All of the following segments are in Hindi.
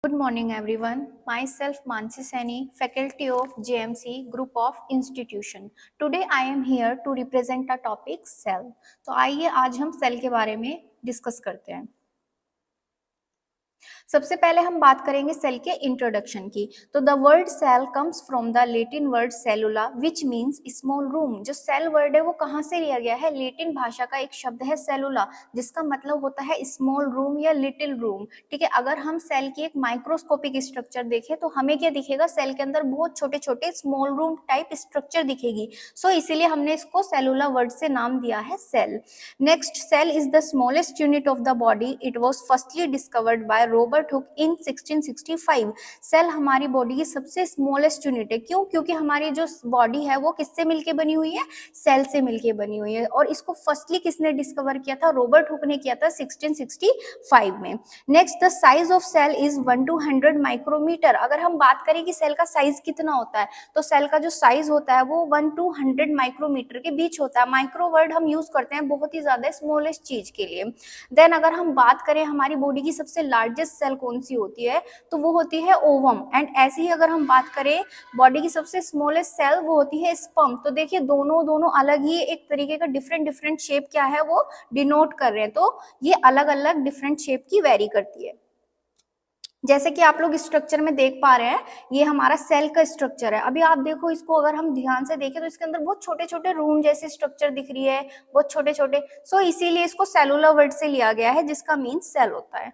Good morning, everyone. Myself Mansi Saini, faculty of JMC Group of Institution. Today I am here to represent the topic cell. तो आइए आज हम सेल के बारे में डिस्कस करते हैं। सबसे पहले हम बात करेंगे सेल के इंट्रोडक्शन की। तो the word cell comes from the Latin word cellula which means small room. जो सेल वर्ड है वो कहाँ से लिया गया है? लेटिन भाषा का एक शब्द है सेलुला, जिसका मतलब होता है स्मॉल रूम या लिटिल रूम। ठीक है, अगर हम सेल की एक माइक्रोस्कोपिक स्ट्रक्चर देखें तो हमें क्या दिखेगा? सेल के अंदर बहुत छोटे छोटे स्मॉल रूम टाइप स्ट्रक्चर दिखेगी। सो इसीलिए हमने इसको सेलुला वर्ड से नाम दिया है cell. Next, cell is the smallest unit of the body. It was firstly discovered by Robert Hooke in 1665। Cell हमारी बॉडी की सबसे स्मॉलेस्ट यूनिट है। क्यों? क्योंकि हमारी जो बॉडी है वो किससे मिलके बनी हुई है? सेल से मिलके बनी हुई है। और इसको फर्स्टली किसने डिस्कवर किया था? रॉबर्ट हुक ने किया था 1665 में। Next, the size of cell is 1 to 100 micrometre. अगर हम बात करें कि सेल का साइज कितना होता है, तो सेल का जो साइज होता है वो 1 to 100 माइक्रोमीटर के बीच होता है। माइक्रो वर्ड हम यूज करते हैं बहुत ही ज्यादा स्मॉलेस्ट चीज के लिए। देन अगर हम बात करें हमारी बॉडी की सबसे लार्जेस्ट सेल कौन सी होती है, तो वो होती है ओवम। एंड ऐसे ही अगर हम बात करें बॉडी की सबसे स्मॉलेस्ट सेल, वो होती है स्पर्म। तो देखिए दोनों अलग ही एक तरीके का डिफरेंट शेप क्या है वो डिनोट कर रहे हैं। तो ये अलग अलग डिफरेंट शेप की वेरी करती है। जैसे कि आप लोग स्ट्रक्चर में देख पा रहे हैं, ये हमारा सेल का स्ट्रक्चर है। अभी आप देखो इसको, अगर हम ध्यान से देखें तो इसके अंदर बहुत छोटे छोटे रूम जैसे स्ट्रक्चर दिख रही है, बहुत छोटे छोटे। सो इसीलिए इसको सेलुलर वर्ड से लिया गया है, जिसका मीन्स सेल होता है।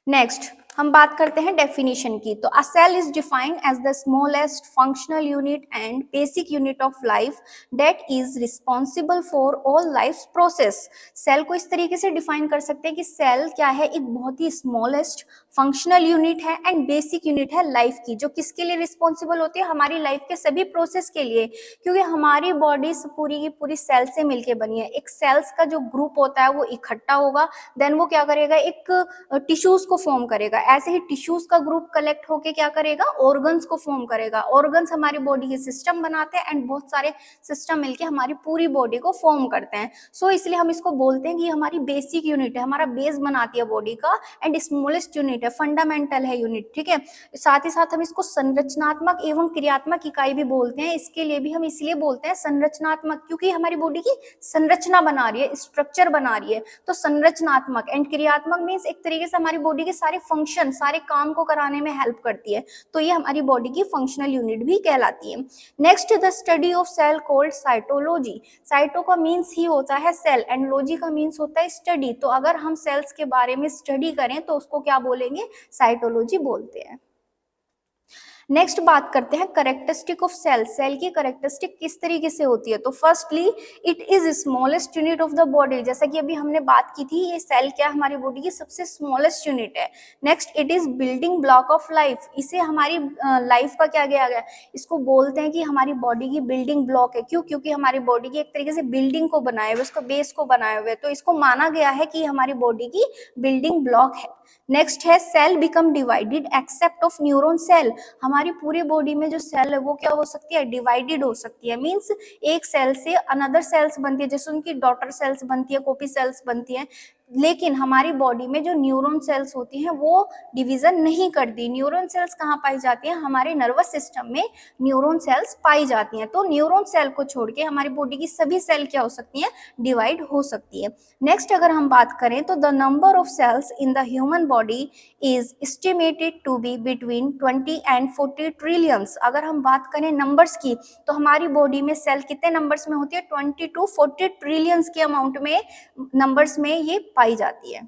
नेक्स्ट हम बात करते हैं डेफिनेशन की। तो a cell is defined as the smallest functional unit and basic unit of life that is responsible for all life process. Cell को इस तरीके से डिफाइन कर सकते हैं कि सेल क्या है? एक बहुत ही स्मॉलेस्ट फंक्शनल यूनिट है एंड बेसिक यूनिट है लाइफ की, जो किसके लिए रिस्पॉन्सिबल होती है? हमारी लाइफ के सभी प्रोसेस के लिए। क्योंकि हमारी बॉडी पूरी की पूरी सेल से मिलकर बनी है। एक सेल्स का जो ग्रुप होता है वो इकट्ठा होगा, देन वो क्या करेगा? एक टिश्यूज को फॉर्म करेगा। ऐसे ही टिश्यूज का ग्रुप कलेक्ट होके क्या करेगा? ऑर्गन्स को फॉर्म करेगा। ऑर्गन्स हमारी बॉडी के सिस्टम बनाते हैं एंड बहुत सारे सिस्टम मिलके हमारी पूरी बॉडी को फॉर्म करते हैं। सो इसलिए हम इसको बोलते हैं कि हमारी बेसिक यूनिट है, हमारा बेस बनाती है बॉडी का, एंड स्मॉलेस्ट यूनिट है, फंडामेंटल है यूनिट। ठीक है, साथ ही साथ हम इसको संरचनात्मक एवं क्रियात्मक इकाई भी बोलते हैं। इसके लिए भी हम इसलिए बोलते हैं संरचनात्मक, क्योंकि हमारी बॉडी की संरचना बना रही है, स्ट्रक्चर बना रही है। तो संरचनात्मक एंड क्रियात्मक मीन्स एक तरीके से हमारी बॉडी के सारे फंक्शन, सारे काम को कराने में हेल्प करती है। तो ये हमारी बॉडी की फंक्शनल यूनिट भी कहलाती है। Next, the study of cell called cytology. Cyto का मीन्स ही होता है सेल एंड लॉजी का मीन्स होता है स्टडी। तो अगर हम सेल्स के बारे में स्टडी करें तो उसको क्या बोलेंगे? साइटोलॉजी बोलते हैं। नेक्स्ट बात करते हैं करेक्टरिस्टिक ऑफ सेल। सेल की करेक्टरिस्टिक किस तरीके से होती है? तो firstly it is smallest unit of the body. जैसा कि अभी हमने बात की थी, ये सेल क्या हमारी बॉडी की सबसे स्मॉलेस्ट यूनिट है। Next, it is building block of life. इसे हमारी लाइफ का क्या किया गया? इसको बोलते हैं कि हमारी बॉडी की बिल्डिंग ब्लॉक है। क्यों? क्योंकि हमारी बॉडी की एक तरीके से बिल्डिंग को बनाए हुए, उसको बेस को बनाए हुए, तो इसको माना गया है कि हमारी बॉडी की बिल्डिंग ब्लॉक है। नेक्स्ट है cell become divided except of neuron cell. हमारी पूरी बॉडी में जो सेल है वो क्या हो सकती है? डिवाइडेड हो सकती है। मींस एक सेल से अनदर सेल्स बनती है, जैसे उनकी डॉटर सेल्स बनती है, कॉपी सेल्स बनती है। लेकिन हमारी बॉडी में जो न्यूरॉन सेल्स होती हैं वो डिवीजन नहीं करती। न्यूरॉन सेल्स कहाँ पाई जाती हैं? हमारे नर्वस सिस्टम में न्यूरॉन सेल्स पाई जाती हैं। तो न्यूरॉन सेल को छोड़ के हमारी बॉडी की सभी सेल क्या हो सकती हैं? डिवाइड हो सकती है। नेक्स्ट अगर हम बात करें तो the number of cells in the human body is estimated to be between 20 and 40 trillions. अगर हम बात करें नंबर्स की, तो हमारी बॉडी में सेल कितने नंबर्स में होती है? 20 to 40 ट्रिलियंस के अमाउंट में नंबर्स में ये पाई जाती है।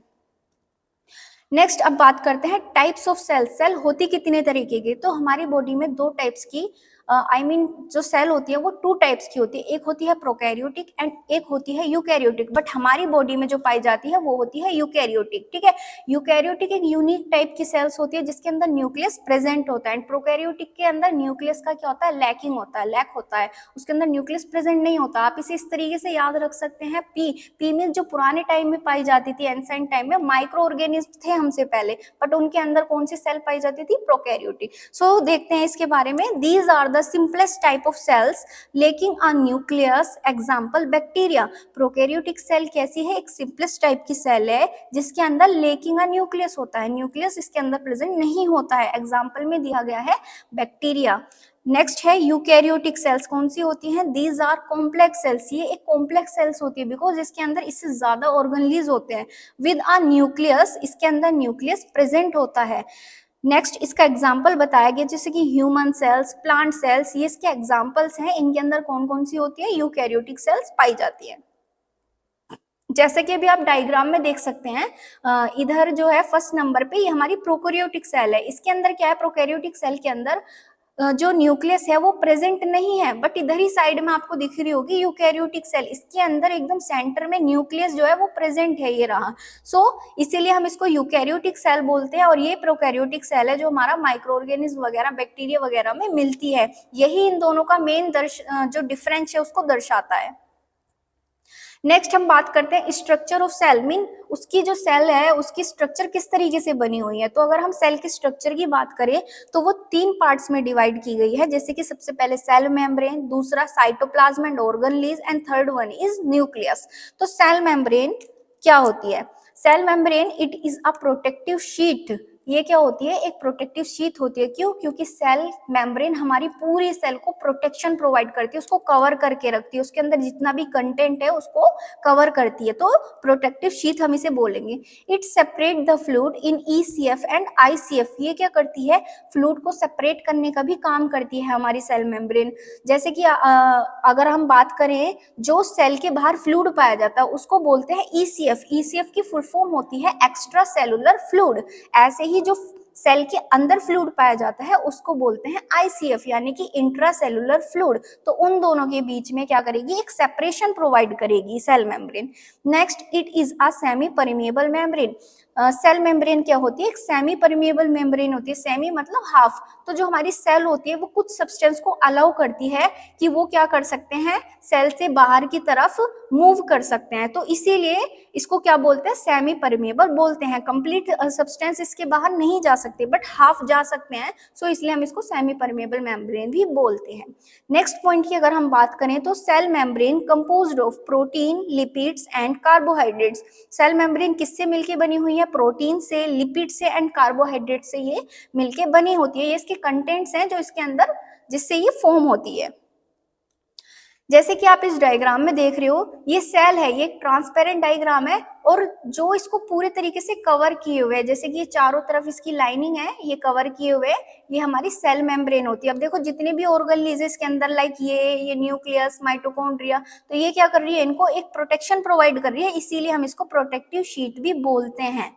नेक्स्ट अब बात करते हैं टाइप्स ऑफ सेल। सेल होती कितने तरीके की? तो हमारी बॉडी में दो टाइप्स की जो सेल होती है वो 2 टाइप्स की होती है। एक होती है प्रोकैरियोटिक एंड एक होती है यूकैरियोटिक। बट हमारी बॉडी में जो पाई जाती है वो होती है यूकैरियोटिक। ठीक है, यूकैरियोटिक एक यूनिक टाइप की सेल्स होती है जिसके अंदर न्यूक्लियस प्रेजेंट होता है। एंड प्रोकैरियोटिक के अंदर न्यूक्लियस का क्या होता है? लैकिंग होता है, लैक होता है, उसके अंदर न्यूक्लियस प्रेजेंट नहीं होता। आप इसे इस तरीके से याद रख सकते हैं, पी मीन जो पुराने टाइम में पाई जाती थी, एंशिएंट टाइम में माइक्रो ऑर्गेनिज्म थे हमसे पहले, बट उनके अंदर कौन सी सेल पाई जाती थी? प्रोकैरियोटिक। सो देखते हैं इसके बारे में। These are the simplest type of cells lacking a nucleus, example bacteria। Prokaryotic cell कैसी है, एक सिंपलेस्ट टाइप की सेल है जिसके अंदर लेकिंग अ न्यूक्लियस होता है, न्यूक्लियस इसके अंदर प्रेजेंट नहीं होता है, एग्जाम्पल में दिया गया है बैक्टीरिया। नेक्स्ट है यूकैरियोटिक सेल्स, कौन सी होती हैं, दीज आर कॉम्प्लेक्स सेल्स, ये एक कॉम्प्लेक्स सेल्स होती है बिकॉज इसके अंदर इससे ज्यादा ऑर्गेनलीज होते हैं विद अ न्यूक्लियस, इसके अंदर न्यूक्लियस प्रेजेंट होता है। नेक्स्ट इसका एग्जाम्पल बताया गया जैसे कि ह्यूमन सेल्स, प्लांट सेल्स, ये इसके एग्जाम्पल्स हैं, इनके अंदर कौन कौन सी होती है, यूकैरियोटिक सेल्स पाई जाती है। जैसे कि अभी आप डायग्राम में देख सकते हैं, इधर जो है फर्स्ट नंबर पे ये हमारी प्रोकैरियोटिक सेल है, इसके अंदर क्या है, प्रोकैरियोटिक सेल के अंदर जो न्यूक्लियस है वो प्रेजेंट नहीं है, बट इधर ही साइड में आपको दिख रही होगी यूकैरियोटिक सेल, इसके अंदर एकदम सेंटर में न्यूक्लियस जो है वो प्रेजेंट है, ये रहा। सो इसीलिए हम इसको यूकैरियोटिक सेल बोलते हैं, और ये प्रोकैरियोटिक सेल है जो हमारा माइक्रो ऑर्गेनिज्म वगैरह, बैक्टीरिया वगैरह में मिलती है। यही इन दोनों का मेन जो डिफरेंस है उसको दर्शाता है। नेक्स्ट हम बात करते हैं स्ट्रक्चर ऑफ सेल, मीन उसकी जो सेल है उसकी स्ट्रक्चर किस तरीके से बनी हुई है। तो अगर हम सेल की स्ट्रक्चर की बात करें तो वो 3 पार्ट्स में डिवाइड की गई है, जैसे कि सबसे पहले सेल मेम्ब्रेन, दूसरा cytoplasm and organelles, and third one is nucleus. तो सेल मेम्ब्रेन क्या होती है, cell membrane it is a protective sheet, ये क्या होती है, एक प्रोटेक्टिव शीट होती है। क्यों, क्योंकि सेल मेम्ब्रेन हमारी पूरी सेल को प्रोटेक्शन प्रोवाइड करती है, उसको कवर करके रखती है, उसके अंदर जितना भी कंटेंट है उसको कवर करती है, तो प्रोटेक्टिव शीट हम इसे बोलेंगे। It separate the fluid in ECF and ICF, ये क्या करती है, फ्लूइड को सेपरेट करने का भी काम करती है हमारी सेल मेम्ब्रेन। जैसे कि अगर हम बात करें जो सेल के बाहर फ्लूइड पाया जाता है उसको बोलते हैं ईसीएफ, ईसीएफ की फुल फॉर्म होती है एक्स्ट्रा सेलुलर फ्लूइड। ऐसे ही जो सेल के अंदर फ्लूइड पाया जाता है उसको बोलते हैं आईसीएफ, यानी कि इंट्रा सेलुलर फ्लूइड। तो उन दोनों के बीच में क्या करेगी, एक सेपरेशन प्रोवाइड करेगी cell membrane. Next it is a semipermeable membrane, cell membrane क्या होती है, एक सेमी परमिएबल मेम्ब्रेन होती है, सेमी मतलब हाफ। तो जो हमारी सेल होती है वो कुछ सब्सटेंस को अलाउ करती है कि वो क्या कर सकते हैं, सेल से बाहर की तरफ मूव कर सकते हैं, तो इसीलिए इसको क्या बोलते हैं, सेमी परमिएबल बोलते हैं। कंप्लीट सब्सटेंस इसके बाहर नहीं जा सकते बट हाफ जा सकते हैं, सो इसलिए हम इसको सेमी परमिएबल मेम्ब्रेन भी बोलते हैं। नेक्स्ट पॉइंट की अगर हम बात करें तो cell membrane composed of protein, lipids and carbohydrates, cell membrane किससे मिलके बनी हुई है, प्रोटीन से, लिपिड से एंड कार्बोहाइड्रेट से ये मिलके बनी होती है। ये इसके कंटेंट्स हैं जो इसके अंदर जिससे ये फॉर्म होती है। जैसे कि आप इस डायग्राम में देख रहे हो, ये सेल है, ये एक ट्रांसपेरेंट डायग्राम है और जो इसको पूरे तरीके से कवर किए हुए है, जैसे कि ये चारों तरफ इसकी लाइनिंग है, ये कवर किए हुए, ये हमारी सेल मेम्ब्रेन होती है। अब देखो जितने भी ऑर्गेनलीज इसके अंदर, लाइक ये न्यूक्लियस, माइटोकॉन्ड्रिया, तो ये क्या कर रही है, इनको एक प्रोटेक्शन प्रोवाइड कर रही है, इसीलिए हम इसको प्रोटेक्टिव शीट भी बोलते हैं।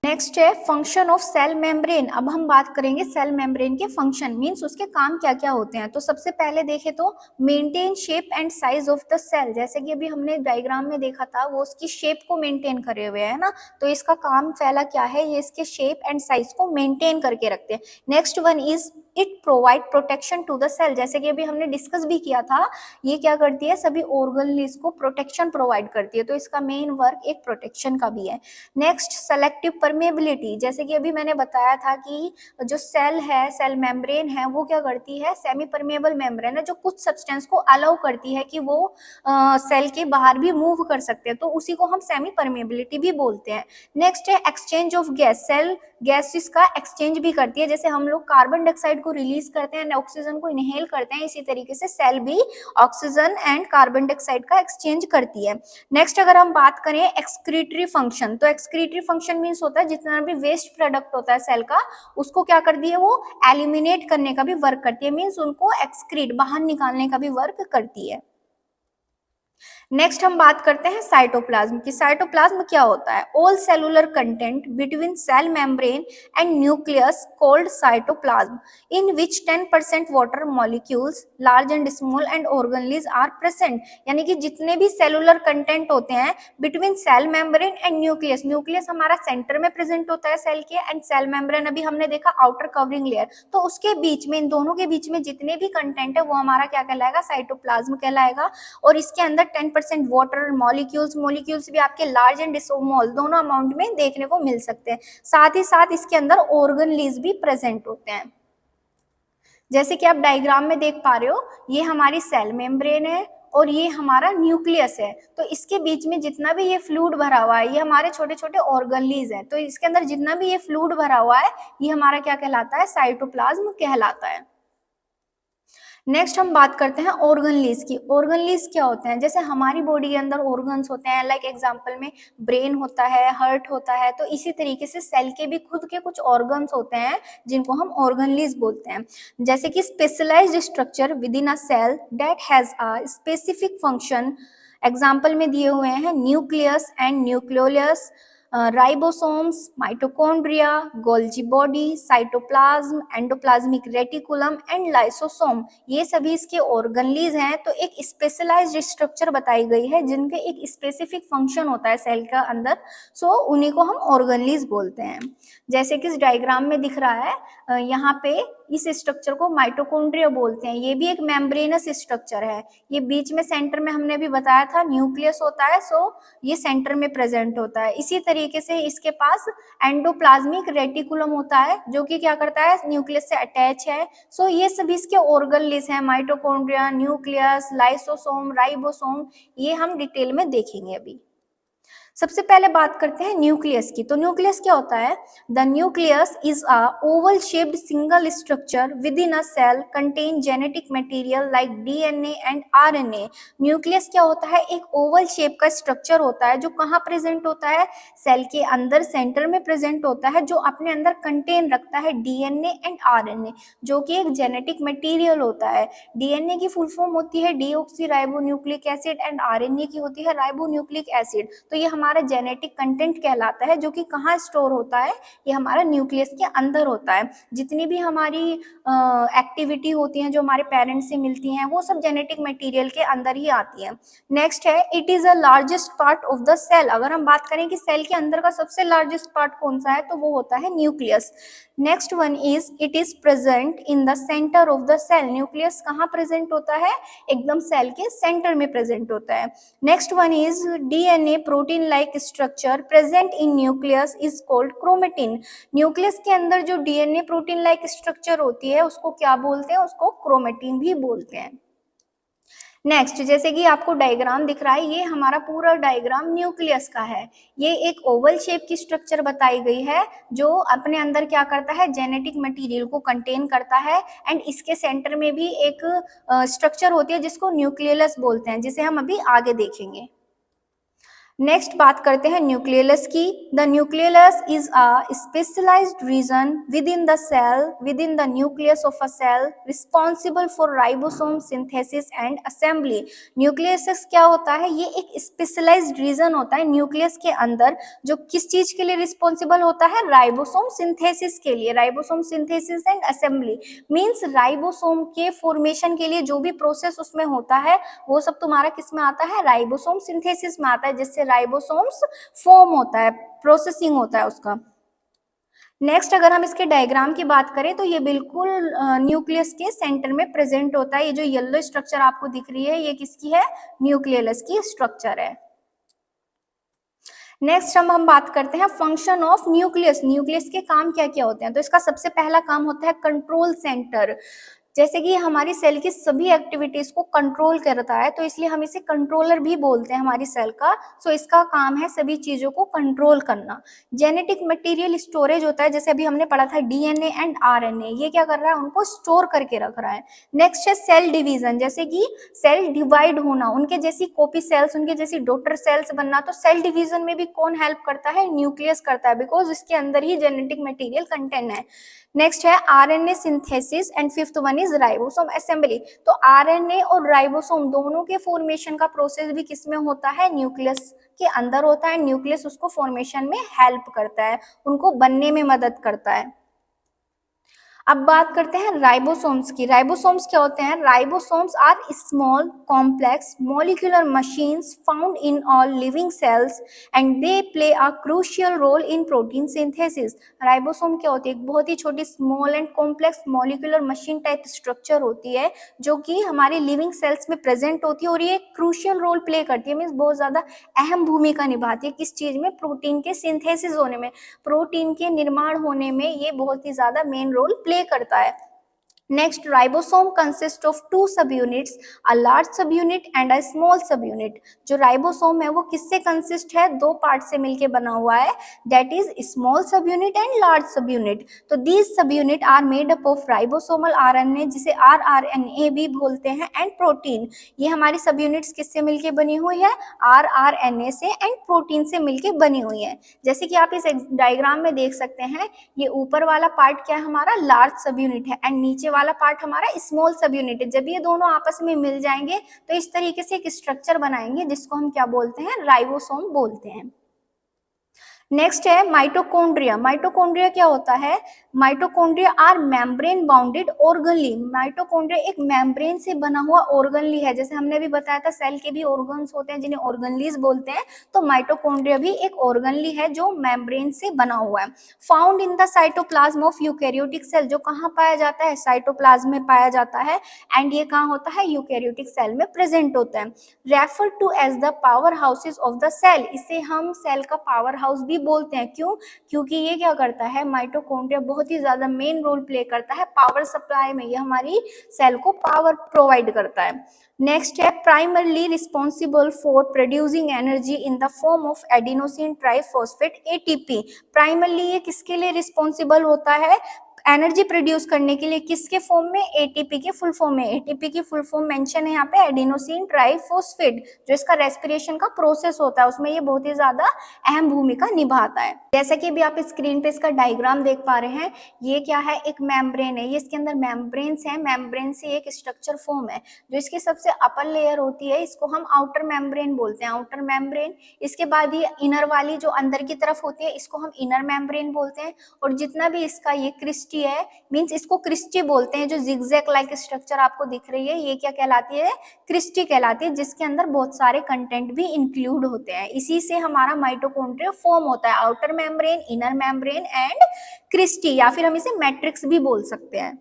नेक्स्ट है फंक्शन ऑफ सेल मेम्ब्रेन। अब हम बात करेंगे सेल मेम्ब्रेन के फंक्शन, मींस उसके काम क्या क्या होते हैं। तो सबसे पहले देखें तो maintain shape and size of the cell, जैसे कि अभी हमने डायग्राम में देखा था वो उसकी शेप को मेंटेन करे हुए है ना, तो इसका काम पहला क्या है, ये इसके शेप एंड साइज को मेंटेन करके रखते हैं। Next one is it provide protection to the cell, जैसे कि अभी हमने डिस्कस भी किया था, ये क्या करती है, सभी ऑर्गेनलीज को प्रोटेक्शन प्रोवाइड करती है, तो इसका मेन वर्क एक प्रोटेक्शन का भी है। नेक्स्ट सेलेक्टिव परमेबिलिटी, जैसे कि अभी मैंने बताया था कि जो सेल है, सेल मेम्ब्रेन है, वो क्या करती है, सेमी परमेबल मेम्ब्रेन है जो कुछ सब्सटेंस को अलाउ करती है कि वो सेल के बाहर भी मूव कर सकते हैं, तो उसी को हम सेमी परमेबिलिटी भी बोलते हैं। नेक्स्ट है exchange of gas, cell gases का एक्सचेंज भी करती है, जैसे हम लोग कार्बन डाइऑक्साइड को रिलीज करते हैं, ऑक्सीजन को इनहेल करते हैं, इसी तरीके से सेल भी ऑक्सीजन एंड कार्बन डाइऑक्साइड का एक्सचेंज करती है। नेक्स्ट अगर हम बात करें एक्सक्रीटरी फंक्शन, तो एक्सक्रीटरी फंक्शन मींस होता है जितना भी वेस्ट प्रोडक्ट होता है सेल का, उसको क्या करती है, वो एलिमिनेट करने का भी वर्क करती है, मींस उनको एक्सक्रीट बाहर निकालने का भी वर्क करती है। नेक्स्ट हम बात करते हैं साइटोप्लाज्म की। साइटोप्लाज्म क्या होता है, all cellular content between cell membrane and nucleus called cytoplasm in which 10% water molecules large and small and organelles are present, यानी कि जितने भी सेलुलर कंटेंट होते हैं between cell membrane and nucleus, nucleus हमारा सेंटर में प्रेजेंट होता है सेल के, एंड सेल मेम्ब्रेन अभी हमने देखा आउटर कवरिंग लेयर, तो उसके बीच में, इन दोनों के बीच में जितने भी कंटेंट है वो हमारा क्या कहलाएगा, साइटोप्लाज्म कहलाएगा। और इसके अंदर 10% वाटर मॉलिक्यूल्स भी आपके लार्ज एंड स्मॉल दोनों अमाउंट में देखने को मिल सकते हैं, साथ ही साथ इसके अंदर ऑर्गेनलीज भी प्रेजेंट होते हैं। जैसे कि आप डायग्राम में देख पा रहे हो, ये हमारी सेल मेम्ब्रेन है और ये हमारा न्यूक्लियस है। तो इसके बीच में जितना भी ये फ्लूइड भरा हुआ है, ये हमारे छोटे छोटे ऑर्गेनलीज हैं। तो इसके अंदर जितना भी ये फ्लूइड भरा हुआ है, ये हमारा क्या कहलाता है? साइटोप्लाज्म कहलाता है। नेक्स्ट हम बात करते हैं ऑर्गनलीज की। ऑर्गनलीज क्या होते हैं? जैसे हमारी बॉडी के अंदर ऑर्गन्स होते हैं, लाइक एग्जांपल में ब्रेन होता है, हार्ट होता है, तो इसी तरीके से सेल के भी खुद के कुछ ऑर्गन्स होते हैं जिनको हम ऑर्गनलीज बोलते हैं। जैसे कि specialised structure within a cell that has a specific function. Example में दिए हुए हैं nucleus and nucleolus, ribosomes, mitochondria, Golgi body, cytoplasm, endoplasmic reticulum and lysosome, ये सभी इसके ऑर्गनलीज हैं। तो एक स्पेशलाइज्ड स्ट्रक्चर बताई गई है जिनके एक स्पेसिफिक फंक्शन होता है सेल का अंदर, सो उन्हीं को हम ऑर्गनलीज बोलते हैं। जैसे कि इस डायग्राम में दिख रहा है, यहाँ पे इस स्ट्रक्चर को माइटोकॉन्ड्रिया बोलते हैं। ये भी एक मेम्ब्रेनस स्ट्रक्चर है। ये बीच में सेंटर में हमने अभी बताया था न्यूक्लियस होता है, सो ये सेंटर में प्रेजेंट होता है। इसी तरीके से इसके पास एंडोप्लाज्मिक रेटिकुलम होता है जो कि क्या करता है? न्यूक्लियस से अटैच है। सो ये सभी इसके ऑर्गनलीज हैं, माइटोकॉन्ड्रिया, न्यूक्लियस, लाइसोसोम, राइबोसोम, ये हम डिटेल में देखेंगे अभी। सबसे पहले बात करते हैं न्यूक्लियस की। तो न्यूक्लियस क्या होता है? The nucleus is a oval shaped single structure within a cell contain genetic material like DNA and RNA. Nucleus क्या होता है? एक ओवल शेप का स्ट्रक्चर होता है जो कहाँ प्रेजेंट होता है? सेल के अंदर सेंटर में प्रेजेंट होता है, जो अपने अंदर कंटेन रखता है डीएनए एंड आरएनए, जो कि एक जेनेटिक मटेरियल होता है। डीएनए की फुल फॉर्म होती है deoxy ribo nucleic acid and RNA की होती है राइबो न्यूक्लिक एसिड। तो ये हमारा जेनेटिक कंटेंट कहलाता है, जो कि कहाँ स्टोर होता है? ये हमारा न्यूक्लियस के अंदर होता है। जितनी भी हमारी एक्टिविटी होती हैं जो हमारे पेरेंट्स से मिलती हैं, वो सब जेनेटिक मटेरियल के अंदर ही आती है। नेक्स्ट है, it is a largest part of the cell. अगर हम बात करें कि सेल के अंदर का सबसे लार्जेस्ट पार्ट कौन सा है, तो वो होता है nucleus. Next one is it is present in the centre of the cell. Nucleus कहाँ प्रेजेंट होता है? एकदम सेल के सेंटर में प्रेजेंट होता है। Next one is DNA protein like structure present in nucleus is called chromatin. Nucleus के अंदर जो डीएनए प्रोटीन लाइक स्ट्रक्चर होती है उसको क्या बोलते हैं? उसको क्रोमेटिन भी बोलते हैं। नेक्स्ट, जैसे कि आपको डायग्राम दिख रहा है, ये हमारा पूरा डायग्राम न्यूक्लियस का है। ये एक ओवल शेप की स्ट्रक्चर बताई गई है जो अपने अंदर क्या करता है? जेनेटिक मटेरियल को कंटेन करता है। एंड इसके सेंटर में भी एक स्ट्रक्चर होती है जिसको न्यूक्लियस बोलते हैं, जिसे हम अभी आगे देखेंगे। नेक्स्ट बात करते हैं न्यूक्लियस की। The nucleus is a specialised region within the cell within the nucleus of a cell responsible for ribosome synthesis and assembly. Nucleus क्या होता है? ये एक स्पेशलाइज्ड रीजन होता है न्यूक्लियस के अंदर, जो किस चीज के लिए रिस्पॉन्सिबल होता है? राइबोसोम सिंथेसिस के लिए। Ribosome synthesis and assembly means ribosome के फॉर्मेशन के लिए जो भी प्रोसेस उसमें होता है, वो सब तुम्हारा किस में आता है? राइबोसोम सिंथेसिस में आता है, जिससे राइबोसोम्स फॉर्म होता है, प्रोसेसिंग होता है उसका। नेक्स्ट, अगर हम इसके डायग्राम की बात करें तो ये बिल्कुल न्यूक्लियस के सेंटर में प्रेजेंट होता है। ये जो येलो स्ट्रक्चर आपको दिख रही है, ये किसकी है? न्यूक्लियस की स्ट्रक्चर है। नेक्स्ट हम बात करते हैं फंक्शन ऑफ न्यूक्लियस। न्यूक्लियस के काम क्या क्या होते हैं? तो इसका सबसे पहला काम होता है कंट्रोल सेंटर। जैसे कि हमारी सेल की सभी एक्टिविटीज को कंट्रोल करता है, तो इसलिए हम इसे कंट्रोलर भी बोलते हैं हमारी सेल का। सो इसका काम है सभी चीजों को कंट्रोल करना। जेनेटिक मटेरियल स्टोरेज होता है, जैसे अभी हमने पढ़ा था डीएनए एंड आरएनए, ये क्या कर रहा है? उनको स्टोर करके रख रहा है। नेक्स्ट है सेल डिवीजन, जैसे कि सेल डिवाइड होना, उनके जैसी कॉपी सेल्स, उनके जैसी डॉटर सेल्स बनना। तो सेल डिवीजन में भी कौन हेल्प करता है? न्यूक्लियस करता है, बिकॉज इसके अंदर ही जेनेटिक मटेरियल कंटेन है। नेक्स्ट है RNA synthesis and fifth one is ribosome assembly. तो आरएनए और राइबोसोम दोनों के फॉर्मेशन का प्रोसेस भी किसमें होता है? न्यूक्लियस के अंदर होता है। न्यूक्लियस उसको फॉर्मेशन में हेल्प करता है, उनको बनने में मदद करता है। अब बात करते हैं राइबोसोम्स की। राइबोसोम्स क्या होते हैं? Ribosomes are small complex molecular machines found in all living cells and they play a crucial role in protein synthesis. Ribosome क्या होती है? एक बहुत ही छोटी small and complex molecular machine type structure होती है जो कि हमारी लिविंग सेल्स में प्रेजेंट होती है, और ये क्रूशियल रोल प्ले करती है, मीन्स बहुत ज्यादा अहम भूमिका निभाती है। किस चीज में? प्रोटीन के सिंथेसिस होने में, प्रोटीन के निर्माण होने में ये बहुत ही ज्यादा मेन रोल प्ले करता है। Next, ribosome consists of two subunits, a large subunit and a small subunit. जो राइबोसोम है वो किससे कंसिस्ट है? दो पार्ट से मिलके बना हुआ है, that is small subunit and large subunit. तो these subunit are made up of ribosomal RNA, जिसे आरआरएनए भी बोलते हैं, एंड प्रोटीन. ये हमारी सबयूनिट्स किससे मिलके बनी हुई है? आरआरएनए से एंड प्रोटीन से मिलके बनी हुई है. जैसे कि आप इस डायग्राम में देख सकते हैं, ये ऊपर वाला पार्ट क्या है? हमारा लार्ज सबयूनिट है, एंड नीचे वाला पार्ट हमारा स्मॉल सबयूनिट है. जब ये दोनों आपस में मिल जाएंगे तो इस तरीके से एक स्ट्रक्चर बनाएंगे जिसको हम क्या बोलते हैं? राइबोसोम बोलते हैं. नेक्स्ट है माइटोकॉन्ड्रिया. माइटोकॉन्ड्रिया क्या होता है? Mitochondria are membrane bounded organelle. Mitochondria एक मेम्ब्रेन से बना हुआ ऑर्गनली है. जैसे हमने भी बताया था सेल के भी ऑर्गन्स होते हैं जिन्हें ऑर्गनलीज बोलते हैं, तो माइटोकॉन्ड्रिया भी एक ऑर्गनली है जो मेम्ब्रेन से बना हुआ है. Found in the cytoplasm of eukaryotic cell. जो कहाँ पाया जाता है? साइटोप्लाज्म में पाया जाता है, एंड ये कहाँ होता है? यूकैरियोटिक सेल में प्रेजेंट होता है. Refer to as the powerhouses of the cell. इसे हम सेल का पावर हाउस भी बोलते हैं. क्यों? क्योंकि ये क्या करता है? माइटोकॉन्ड्रिया बहुत ही ज्यादा मेन रोल प्ले करता है पावर सप्लाई में. ये हमारी सेल को पावर प्रोवाइड करता है. नेक्स्ट है primarily responsible for producing energy in the form of adenosine triphosphate ATP. Primarily ये किसके लिए रिस्पॉन्सिबल होता है? एनर्जी प्रोड्यूस करने के लिए. किसके फॉर्म में? एटीपी के फुल फॉर्म में. एटीपी की फुल फॉर्म मेंशन है यहाँ पे एडिनोसिन ट्राइफॉस्फेट. जो इसका रेस्पिरेशन का प्रोसेस होता है उसमें ये बहुत ही ज्यादा अहम भूमिका निभाता है. जैसा कि अभी आप स्क्रीन पे इसका डायग्राम देख पा रहे हैं, ये क्या है? एक मेम्ब्रेन है. ये इसके अंदर मेम्ब्रेन्स है. मेम्ब्रेन से एक स्ट्रक्चर फॉर्म है. जो इसकी सबसे अपर लेयर होती है इसको हम आउटर मेम्ब्रेन बोलते हैं. Outer membrane. इसके बाद ये इनर वाली जो अंदर की तरफ होती है इसको हम इनर मेम्ब्रेन बोलते हैं. और जितना भी इसका ये क्रिस्टी है, मींस इसको क्रिस्टी बोलते हैं. जो जिगजैग लाइक स्ट्रक्चर आपको दिख रही है ये क्या कहलाती है? क्रिस्टी कहलाती है, जिसके अंदर बहुत सारे कंटेंट भी इंक्लूड होते हैं. इसी से हमारा माइटोकॉन्ड्रिया फॉर्म होता है. Outer membrane, inner membrane and cristae, या फिर हम इसे मैट्रिक्स भी बोल सकते हैं.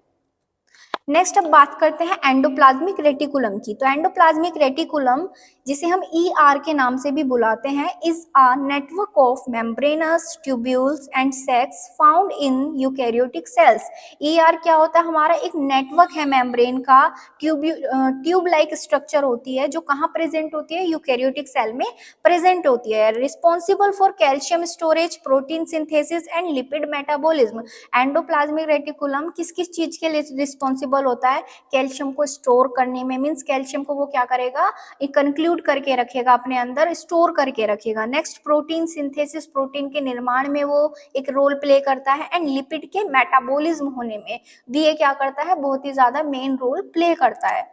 नेक्स्ट अब बात करते हैं एंडोप्लाज्मिक रेटिकुलम की. तो एंडोप्लाज्मिक रेटिकुलम, जिसे हम ER के नाम से भी बुलाते हैं, is a network of membranous tubules and sacs found in eukaryotic cells. ER क्या होता है? हमारा एक नेटवर्क है मेम्ब्रेन का. ट्यूब लाइक स्ट्रक्चर होती है जो कहाँ प्रेजेंट होती है? यूकैरियोटिक सेल में प्रेजेंट होती है. Responsible for calcium storage, protein synthesis and lipid metabolism. Endoplasmic reticulum किस किस चीज के लिए रिस्पॉन्सिबल होता है? कैल्शियम को स्टोर करने में. मींस कैल्शियम को वो क्या करेगा? कंक्लूड करके रखेगा, अपने अंदर स्टोर करके रखेगा. नेक्स्ट प्रोटीन सिंथेसिस, प्रोटीन के निर्माण में वो एक रोल प्ले करता है. एंड लिपिड के मेटाबॉलिज्म होने में भी ये क्या करता है? बहुत ही ज्यादा मेन रोल प्ले करता है.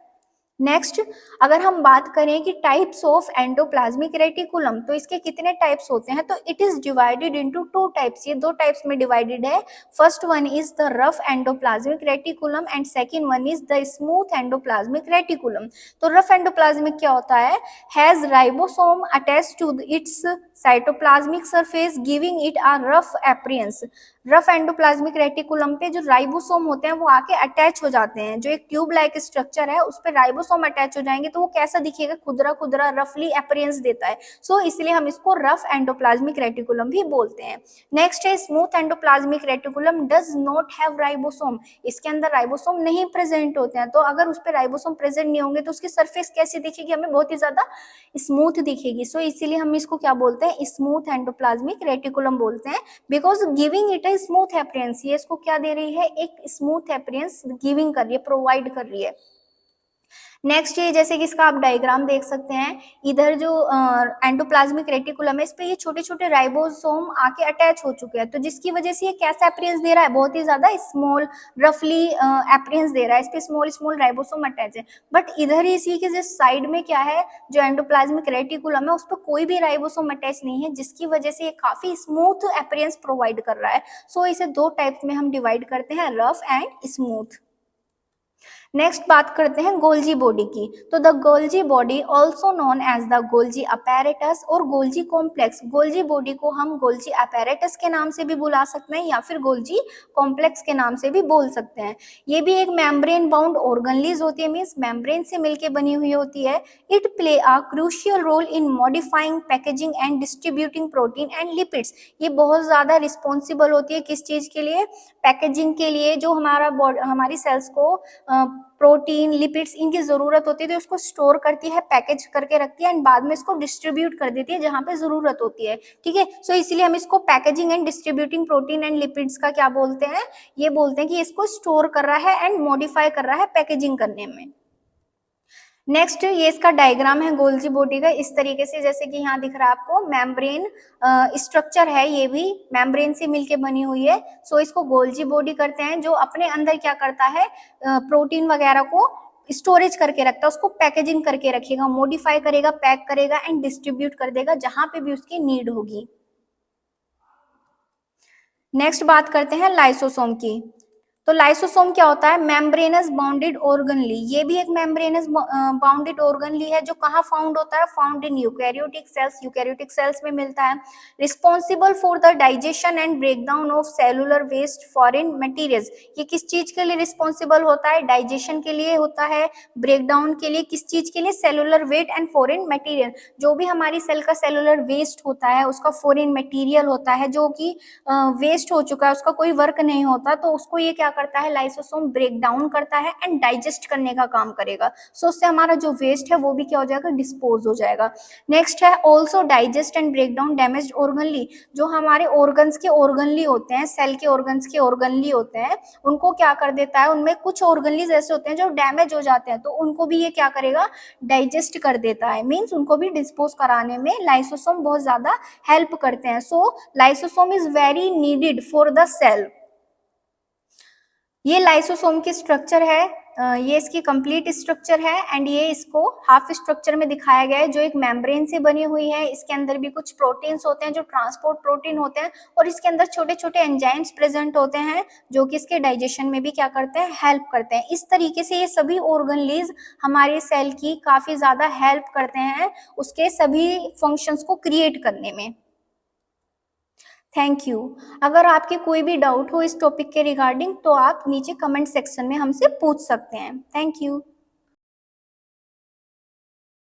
नेक्स्ट, अगर हम बात करें कि टाइप्स ऑफ एंडोप्लाज्मिक रेटिकुलम, तो इसके कितने टाइप्स होते हैं? तो it is divided into two types. ये दो टाइप्स में डिवाइडेड है. First one is the rough endoplasmic reticulum and second one is the smooth endoplasmic reticulum. तो रफ एंडोप्लाज्मिक क्या होता है? Has ribosome attached to its cytoplasmic surface giving it a rough appearance. Rough endoplasmic reticulum पे जो राइबोसोम होते हैं वो आके अटैच हो जाते हैं. जो एक ट्यूब लाइक स्ट्रक्चर है उस पे राइबोसोम अटैच हो जाएंगे तो वो कैसा दिखेगा? खुदरा खुदरा रफली अपीयरेंस देता है. सो इसलिए हम इसको रफ एंडोप्लाज्मिक रेटिकुलम भी बोलते हैं. नेक्स्ट है smooth endoplasmic reticulum does not have ribosome. इसके अंदर राइबोसोम नहीं प्रेजेंट होते हैं. तो अगर उस पे राइबोसोम प्रेजेंट नहीं होंगे तो उसकी सरफेस कैसी दिखेगी? हमें बहुत ही ज्यादा स्मूथ दिखेगी. सो इसीलिए हम इसको क्या बोलते हैं? स्मूथ एंडोप्लाज्मिक रेटिकुलम बोलते हैं, because giving it a smooth appearance. ये इसको क्या दे रही है? एक स्मूथ अपीयरेंस गिविंग कर रही है, प्रोवाइड कर रही है. नेक्स्ट ये जैसे कि इसका आप डायग्राम देख सकते हैं, इधर जो एंडोप्लाज्मिक रेटिकुलम है इस पे ये छोटे छोटे राइबोसोम आके अटैच हो चुके हैं. तो जिसकी वजह से ये कैसा अपीयरेंस दे रहा है? बहुत ही ज्यादा स्मॉल रफली अपीयरेंस दे रहा है. इस पे स्मॉल स्मॉल राइबोसोम अटैच है. बट इधर इसी के जिस साइड में क्या है? जो एंडोप्लाज्मिक रेटिकुलम है उस पर कोई भी राइबोसोम अटैच नहीं है, जिसकी वजह से ये काफी स्मूथ अपीयरेंस प्रोवाइड कर रहा है. सो इसे दो टाइप्स में हम डिवाइड करते हैं, रफ एंड स्मूथ. नेक्स्ट बात करते हैं गोल्जी बॉडी की। तो the Golgi body also known as the Golgi apparatus और गोल्जी कॉम्प्लेक्स। गोल्जी बॉडी को हम गोल्जी अपैरेटस के नाम से भी बुला सकते हैं या फिर गोल्जी कॉम्प्लेक्स के नाम से भी बोल सकते हैं। ये भी एक मेम्ब्रेन बाउंड ऑर्गनलीज होती है, मीन्स मेम्ब्रेन से मिलके बनी हुई होती है। It play a crucial role in modifying, packaging and distributing protein and lipids. ये बहुत ज्यादा रिस्पॉन्सिबल होती है किस चीज के लिए? पैकेजिंग के लिए। जो हमारी सेल्स को प्रोटीन, लिपिड्स इनकी जरूरत होती है तो उसको स्टोर करती है, पैकेज करके रखती है एंड बाद में इसको डिस्ट्रीब्यूट कर देती है जहां पे जरूरत होती है। ठीक है, सो इसलिए हम इसको packaging and distributing protein and lipids का क्या बोलते हैं? ये बोलते हैं कि इसको स्टोर कर रहा है एंड मॉडिफाई कर रहा है पैकेजिंग करने में। नेक्स्ट ये इसका डायग्राम है गोल्जी बॉडी का, इस तरीके से जैसे कि यहाँ दिख रहा है आपको। मेम्ब्रेन स्ट्रक्चर है, ये भी मेम्ब्रेन से मिलके बनी हुई है। सो इसको गोल्जी बॉडी करते हैं, जो अपने अंदर क्या करता है? प्रोटीन वगैरह को स्टोरेज करके रखता है, उसको पैकेजिंग करके रखेगा, मॉडिफाई करेगा, पैक करेगा एंड डिस्ट्रीब्यूट कर देगा जहां पे भी उसकी नीड होगी। नेक्स्ट बात करते हैं लाइसोसोम की। तो लाइसोसोम क्या होता है? Membranes bounded organelle. ये भी एक मेम्ब्रेनस बाउंडेड ऑर्गनली है जो कहाँ फाउंड होता है? Found in eukaryotic cells. यूकैरियोटिक सेल्स में मिलता है। Responsible for the digestion and breakdown of cellular waste, foreign materials. ये किस चीज के लिए रिस्पॉन्सिबल होता है? डाइजेशन के लिए होता है, ब्रेकडाउन के लिए। किस चीज के लिए? Cellular waste and foreign material. जो भी हमारी सेल का सेलुलर वेस्ट होता है, उसका फॉरेन मटेरियल होता है जो कि वेस्ट हो चुका है, उसका कोई वर्क नहीं होता, तो उसको ये क्या करता है? लाइसोसोम ब्रेक डाउन करता है एंड डाइजेस्ट करने का काम करेगा। सो उससे हमारा जो वेस्ट है वो भी क्या हो जाएगा? डिस्पोज हो जाएगा। नेक्स्ट है also digest and break down damaged organelle. जो हमारे ऑर्गन्स के ऑर्गनली होते हैं, सेल के ऑर्गन्स के ऑर्गनली होते हैं, उनको क्या कर देता है? उनमें कुछ ऑर्गनलीज ऐसे होते हैं जो डैमेज हो जाते हैं, तो उनको भी ये क्या करेगा? डाइजेस्ट कर देता है। मीन्स उनको भी डिस्पोज कराने में लाइसोसोम बहुत ज्यादा हेल्प करते हैं। So lysosome is very needed for the cell. ये लाइसोसोम की स्ट्रक्चर है, ये इसकी कंप्लीट स्ट्रक्चर है एंड ये इसको हाफ स्ट्रक्चर में दिखाया गया है जो एक मेम्ब्रेन से बनी हुई है। इसके अंदर भी कुछ प्रोटीन्स होते हैं जो ट्रांसपोर्ट प्रोटीन होते हैं और इसके अंदर छोटे छोटे एंजाइम्स प्रेजेंट होते हैं जो कि इसके डाइजेशन में भी क्या करते हैं? हेल्प करते हैं। इस तरीके से ये सभी ऑर्गनलीज हमारे सेल की काफी ज्यादा हेल्प करते हैं उसके सभी फंक्शंस को क्रिएट करने में। Thank you. अगर आपके कोई भी डाउट हो इस टॉपिक के रिगार्डिंग तो आप नीचे कमेंट सेक्शन में हमसे पूछ सकते हैं। Thank you.